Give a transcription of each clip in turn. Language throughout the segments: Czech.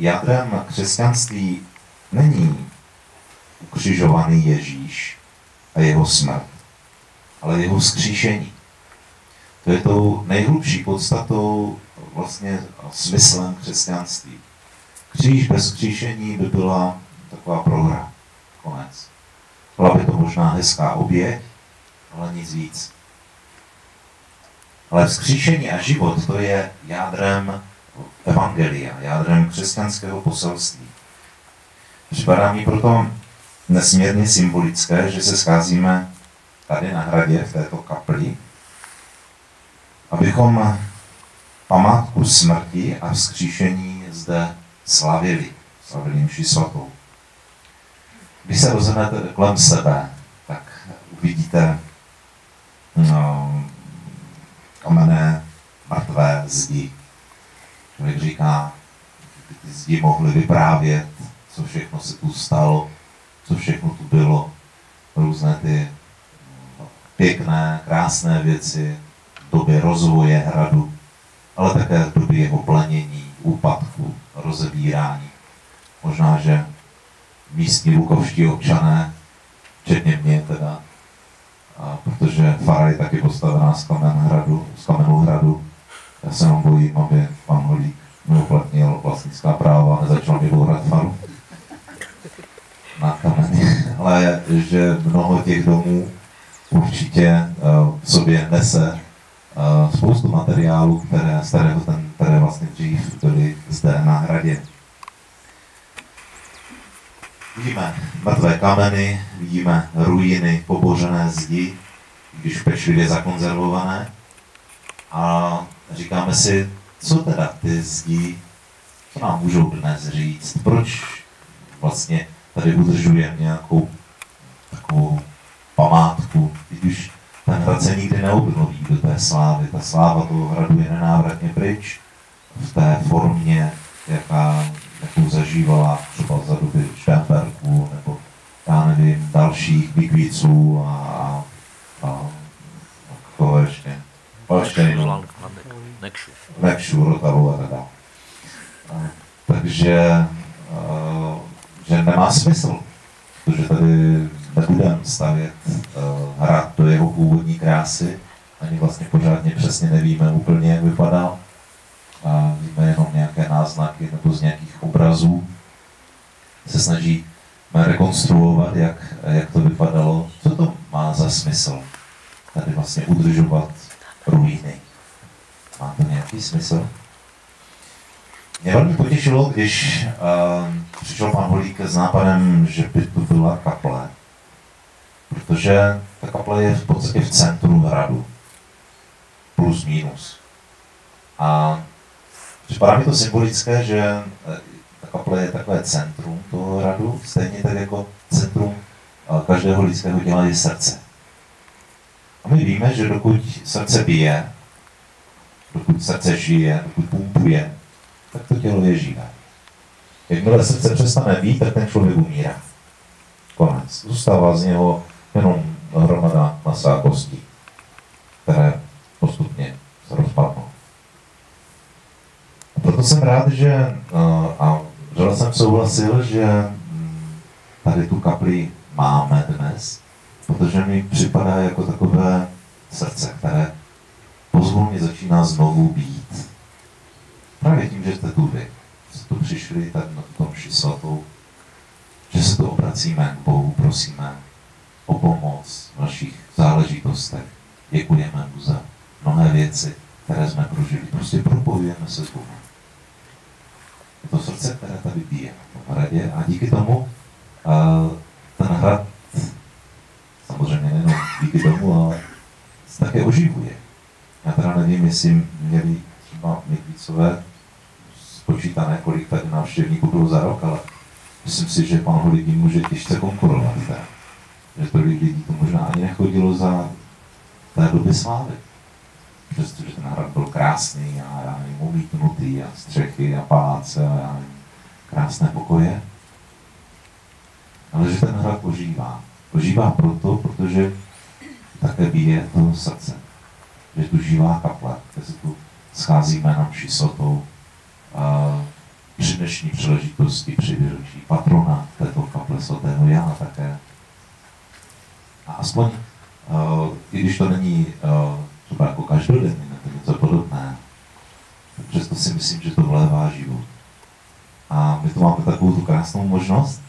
jádrem křesťanství není ukřižovaný Ježíš a jeho smrt, ale jeho vzkříšení. To je tou nejhlubší podstatou, vlastně smyslem křesťanství. Kříž bez vzkříšení by byla taková prohra. Konec. Byla by to možná hezká oběť, ale nic víc. Ale vzkříšení a život, to je jádrem evangelia, jádrem křesťanského poselství. Připadá mi proto nesmírně symbolické, že se scházíme tady na hradě v této kapli, abychom památku smrti a vzkříšení zde slavili mši svatou. Když se rozhodnete kolem sebe, tak uvidíte kamenné, mrtvé zdi. Člověk říká, že ty zdi mohly vyprávět, co všechno se tu stalo, co všechno tu bylo, různé ty pěkné, krásné věci v době rozvoje hradu, ale také v době jeho plenění, úpadku, rozebírání. Možná, že místní lukovští občané, včetně mě teda, protože fara je taky postavená z kamenů hradu. Já se jenom bojím, aby pan Holík neuplatnil vlastnická práva a nezačal mě bourat faru na kameny. Ale že mnoho těch domů určitě v sobě nese spoustu materiálů, které vlastně dřív byly zde na hradě. Vidíme mrtvé kameny, vidíme ruiny, pobořené zdi, když pečlivě zakonzervované. A říkáme si, co teda ty zdi, co nám můžou dnes říct, proč vlastně tady udržujeme nějakou takovou památku, když ten hrad se nikdy neobnoví do té slávy. Ta sláva toho hradu je nenávratně pryč v té formě, jakou zažívala třeba za doby Štemberků nebo já nevím, dalších Bigvíců a koho ještě? Nekšu, Rotavu a tak dále. Takže že nemá smysl, protože tady nebudeme stavět hrad do jeho původní krásy, ani vlastně pořádně přesně nevíme úplně, jak vypadal. A víme jenom nějaké náznaky nebo z nějakých obrazů. Se snažíme rekonstruovat, jak to vypadalo, co to má za smysl. Tady vlastně udržovat ruiny. Má to nějaký smysl? Mě velmi potěšilo, když přišel pan Holík s nápadem, že by tu byla kaple. Protože ta kaple je v podstatě v centru hradu. Plus minus. A připadá mi to symbolické, že ta kaple je takové centrum toho hradu, stejně tak jako centrum každého lidského těla je srdce. A my víme, že dokud srdce bije, dokud srdce žije, dokud pumpuje, tak to tělo je živé. Jakmile srdce přestane být, tak ten člověk umírá. Konec. Zůstává z něho jenom hromada masa a kostí, které postupně se rozpadnou. A proto jsem rád, že jsem souhlasil, že tady tu kapli máme dnes, protože mi připadá jako takové srdce, které pozvolně začíná znovu být. Právě tím, že jste tu vy, jste tu přišli tady na tuto mši svatou, že se tu obracíme k Bohu, prosíme o pomoc v našich záležitostech. Děkujeme mu za mnohé věci, které jsme prožili. Prostě propojujeme se s Bohem. Je to srdce, které tady bije v hradě a díky tomu ten hrad, samozřejmě nejenom díky tomu, ale se také oživuje. Já teda nevím, jestli měli třeba Mikvícové spočítané, kolik tady návštěvníků bylo za rok, ale myslím si, že pan Holík může těžce konkurovat. Že tolik lidí to možná ani nechodilo za té doby slávy. Přestože ten hrad byl krásný a já nevím, umítnutý a střechy a paláce a já nevím, krásné pokoje. Ale že ten hrad ožívá. Ožívá proto, protože také bije to srdce. Že tu živá kaple, kde se tu scházíme na mši svatou, při dnešní příležitosti při výročí patrona této kaple svatého Jana také. A aspoň, i když to není třeba jako každodenní nebo něco podobné, přesto si myslím, že to vlévá život. A my tu máme takovou tu krásnou možnost,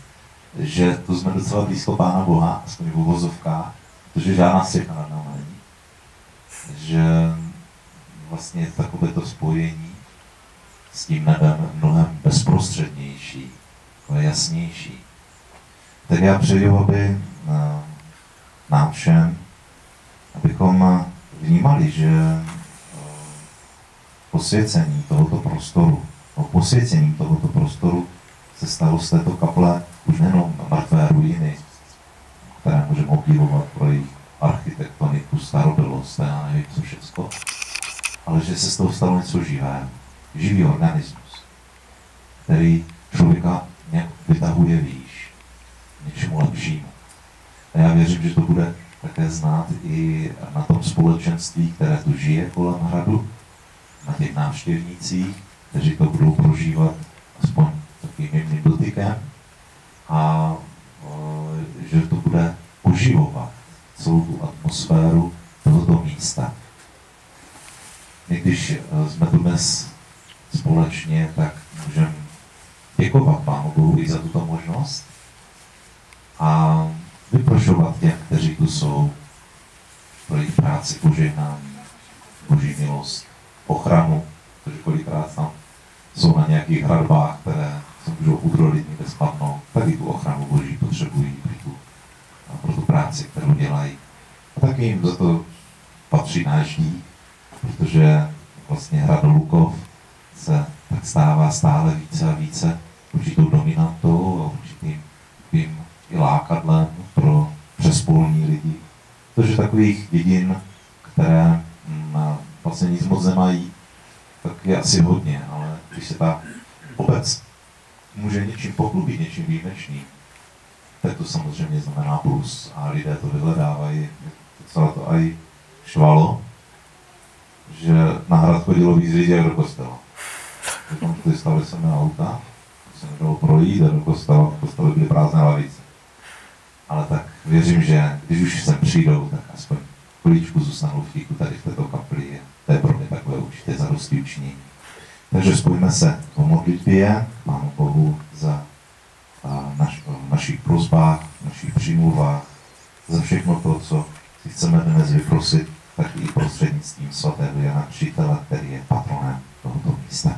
že tu jsme docela blízko Pána Boha, aspoň v uvozovkách, protože žádná střecha nad námi není. Že vlastně takovéto spojení s tím nebem mnohem bezprostřednější, jasnější. Tak já přeju, aby nám všem, abychom vnímali, že posvěcení tohoto prostoru, posvěcením tohoto prostoru se stalo z této kaple už nejenom mrtvé ruiny, které můžeme obdivovat pro jejich architektoniku, starobylost, já nevím co všecko, ale že se z toho stalo něco živého, živý organismus, který člověka nějak vytahuje výš, něčemu lepšímu. A já věřím, že to bude také znát i na tom společenství, které tu žije kolem hradu, na těch návštěvnících, kteří to budou prožívat aspoň takovým jemným dotykem a že to bude oživovat celou tu atmosféru tohoto místa. My, když jsme tu dnes společně, tak můžeme děkovat Pánu Bohu i za tuto možnost a vyprošovat těm, kteří tu jsou, pro jejich práci požehnání, Boží milost, ochranu, protože kolikrát tam jsou na nějakých hradbách, které se můžou udrolit, někde spadnout, tak i tu ochranu Boží potřebují pro tu práci, kterou dělají. A taky jim za to patří náš dík, protože vlastně hrad Lukov se tak stává stále více a více určitou dominantou a určitým i lákadlem pro přespolní lidi. Protože takových dědin, které vlastně nic moc nemají, tak je asi hodně, ale když se ta obec může něčím pochlubit, něčím výjimečným, tak to samozřejmě znamená plus a lidé to vyhledávají. Docela to aj švalo, že na hrad chodilo víc lidí jak do kostela. Potom tady stavili se na auta, se nedalo projít a do kostela, v kostele byly prázdné lavice. Ale tak věřím, že když už sem přijdou, tak aspoň chvíličku zůstanou v tichu tady v této kapli. To je pro mě takové určitě zadosti učinění. Takže spojíme se po modlitbě Pánu Bohu za našich prosbách, našich přímluvách, za všechno to, co si chceme dnes vyprosit, tak i prostřednictvím svatého Jana Křtitele, který je patronem tohoto místa.